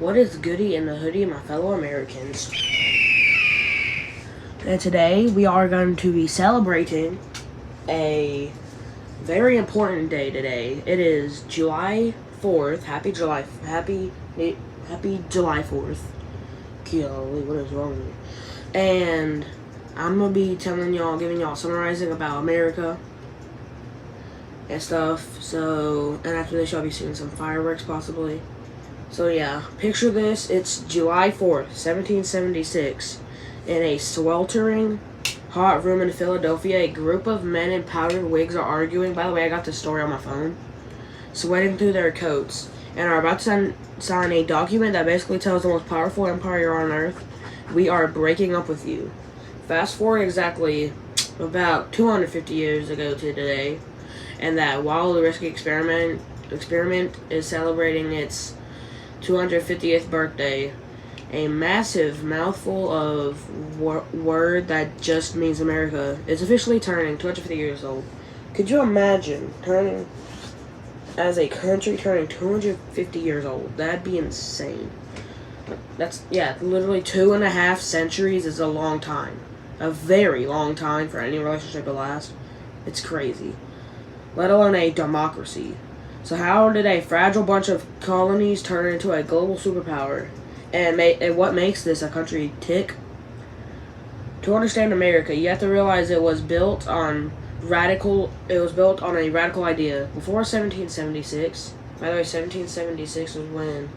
What is goody in the hoodie, my fellow Americans? And today we are going to be celebrating a very important day today. It is July 4th. Happy July 4th. Golly, what is wrong with me? And I'm going to be giving y'all, summarizing about America and stuff. So, and after this, y'all be seeing some fireworks possibly. So yeah, picture this. It's July 4th, 1776. In a sweltering hot room in Philadelphia, a group of men in powdered wigs are arguing. By the way, I got this story on my phone. Sweating through their coats and are about to sign a document that basically tells the most powerful empire on earth, we are breaking up with you. Fast forward exactly about 250 years ago to today, and that wild risky experiment is celebrating its 250th birthday. A massive mouthful of word that just means America is officially turning 250 years old. Could you imagine as a country turning 250 years old? That'd be insane. Literally 2.5 centuries is a long time. A very long time for any relationship to last. It's crazy. Let alone a democracy. So how did a fragile bunch of colonies turn into a global superpower? And what makes this a country tick? To understand America, you have to realize it was built on a radical idea. Before 1776, by the way, 1776 was when,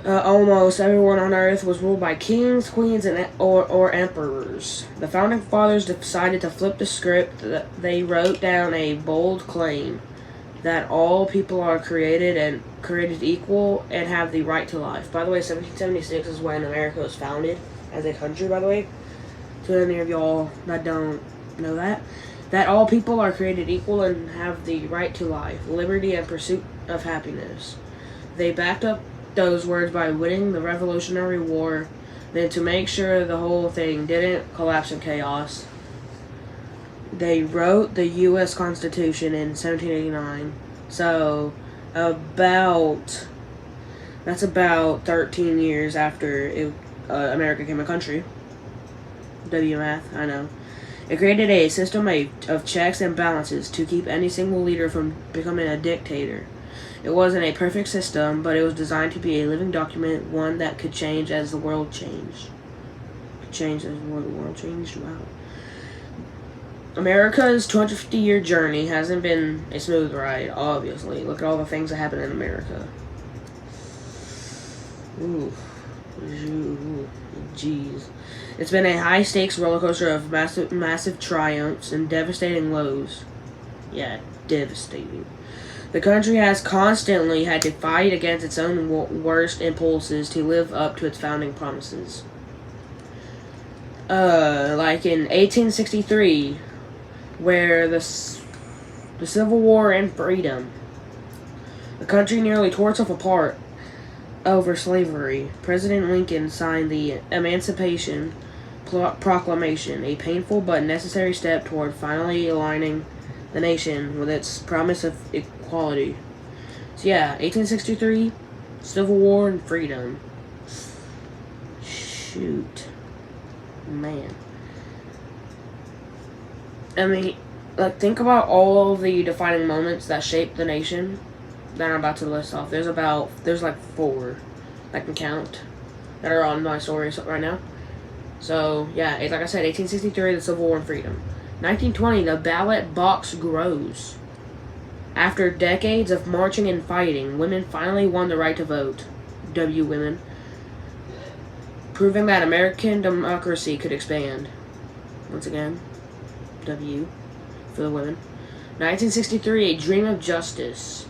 almost everyone on Earth was ruled by kings, queens, or emperors. The founding fathers decided to flip the script. They wrote down a bold claim that all people are created equal and have the right to life. By the way, 1776 is when America was founded as a country, by the way. To any of y'all that don't know that all people are created equal and have the right to life, liberty, and pursuit of happiness. They backed up those words by winning the Revolutionary War. Then, to make sure the whole thing didn't collapse in chaos, they wrote the U.S. Constitution in 1789. So, that's about 13 years after America became a country. Math, I know. It created a system of checks and balances to keep any single leader from becoming a dictator. It wasn't a perfect system, but it was designed to be a living document, one that could change as the world changed. Wow. America's 250-year journey hasn't been a smooth ride, obviously. Look at all the things that happen in America. Ooh. Jeez. It's been a high-stakes roller coaster of massive triumphs and devastating lows. Yeah, devastating. The country has constantly had to fight against its own worst impulses to live up to its founding promises. Like in 1863, where the Civil War and freedom, the country nearly tore itself apart over slavery. President Lincoln signed the Emancipation Proclamation, a painful but necessary step toward finally aligning the nation with its promise of equality. So yeah, 1863, Civil War and freedom. Shoot. Man. I mean, think about all the defining moments that shaped the nation that I'm about to list off. There's like 4 I can count that are on my story right now. So, yeah, like I said, 1863, the Civil War and freedom. 1920, the ballot box grows. After decades of marching and fighting, women finally won the right to vote. Women. Proving that American democracy could expand. Once again, W for the women. 1963, a dream of justice.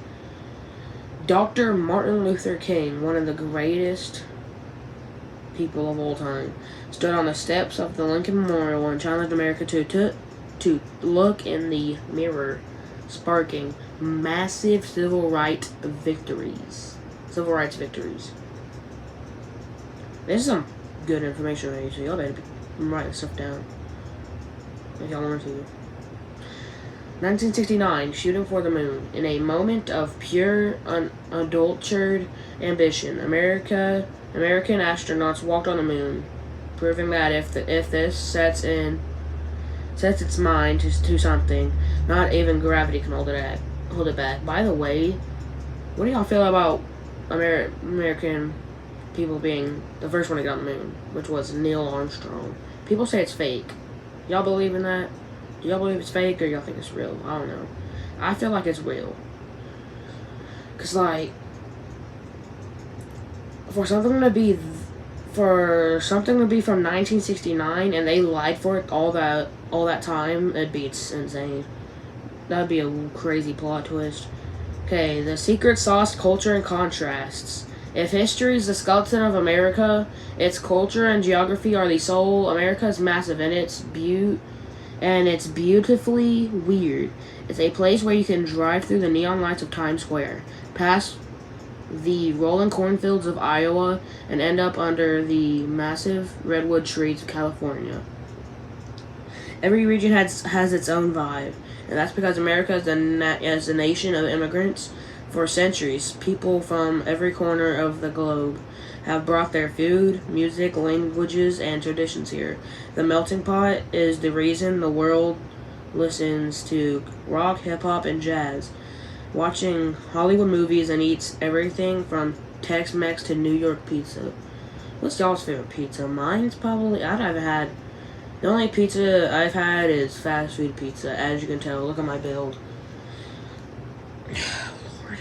Dr. Martin Luther King, one of the greatest people of all time, stood on the steps of the Lincoln Memorial and challenged America to look in the mirror, sparking massive civil rights victories. This is some good information right here, so y'all better be writing stuff down if y'all want to. 1969, Shooting for the Moon. In a moment of pure, unadulterated ambition, American astronauts walked on the moon, proving that if this sets its mind to something, not even gravity can hold it back. By the way, what do y'all feel about American people being the first one to get on the moon, which was Neil Armstrong? People say it's fake. Y'all believe in that? Do y'all believe it's fake, or y'all think it's real? I don't know. I feel like it's real. Cause like, for something to be from 1969 and they lied for it all that time, it'd be insane. That'd be a crazy plot twist. Okay, the secret sauce, culture, and contrasts. If history is the skeleton of America, its culture and geography are the soul. America is massive and it's beautifully weird. It's a place where you can drive through the neon lights of Times Square, past the rolling cornfields of Iowa, and end up under the massive redwood trees of California. Every region has its own vibe, and that's because America is a nation of immigrants. For centuries, people from every corner of the globe have brought their food, music, languages, and traditions here. The melting pot is the reason the world listens to rock, hip-hop, and jazz, watching Hollywood movies, and eats everything from Tex-Mex to New York pizza. What's y'all's favorite pizza? Mine's probably, the only pizza I've had is fast food pizza, as you can tell. Look at my build. Lord.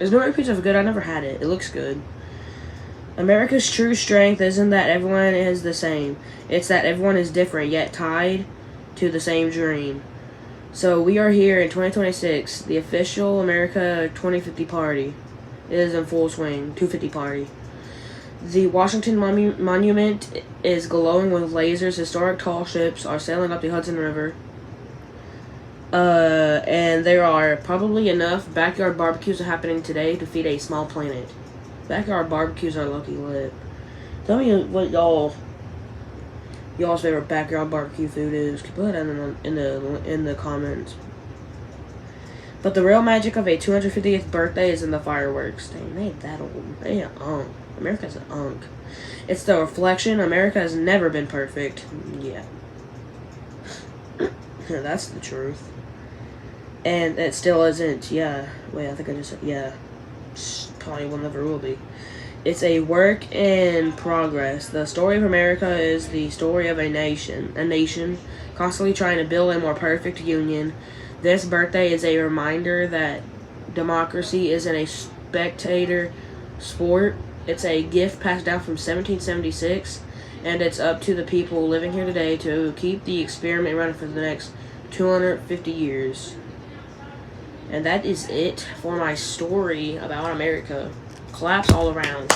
Is New York pizza good? I never had it. It looks good. America's true strength isn't that everyone is the same. It's that everyone is different, yet tied to the same dream. So we are here in 2026. The official America 2050 party is in full swing. 250 party. The Washington Monument is glowing with lasers. Historic tall ships are sailing up the Hudson River. And there are probably enough backyard barbecues happening today to feed a small planet. Backyard barbecues are lucky lit. Tell me what y'all's favorite backyard barbecue food is. Put that in the comments. But the real magic of a 250th birthday is in the fireworks. Dang, they ain't that old. They ain't unk. America's an unk. It's the reflection. America has never been perfect. Yeah. That's the truth. And it still isn't. Yeah. Wait, I think I just said, yeah. Probably will never will be. It's a work in progress. The story of America is the story of a nation constantly trying to build a more perfect union. This birthday is a reminder that democracy isn't a spectator sport. It's a gift passed down from 1776, and it's up to the people living here today to keep the experiment running for the next 250 years. And that is it for my story about America. Claps all around.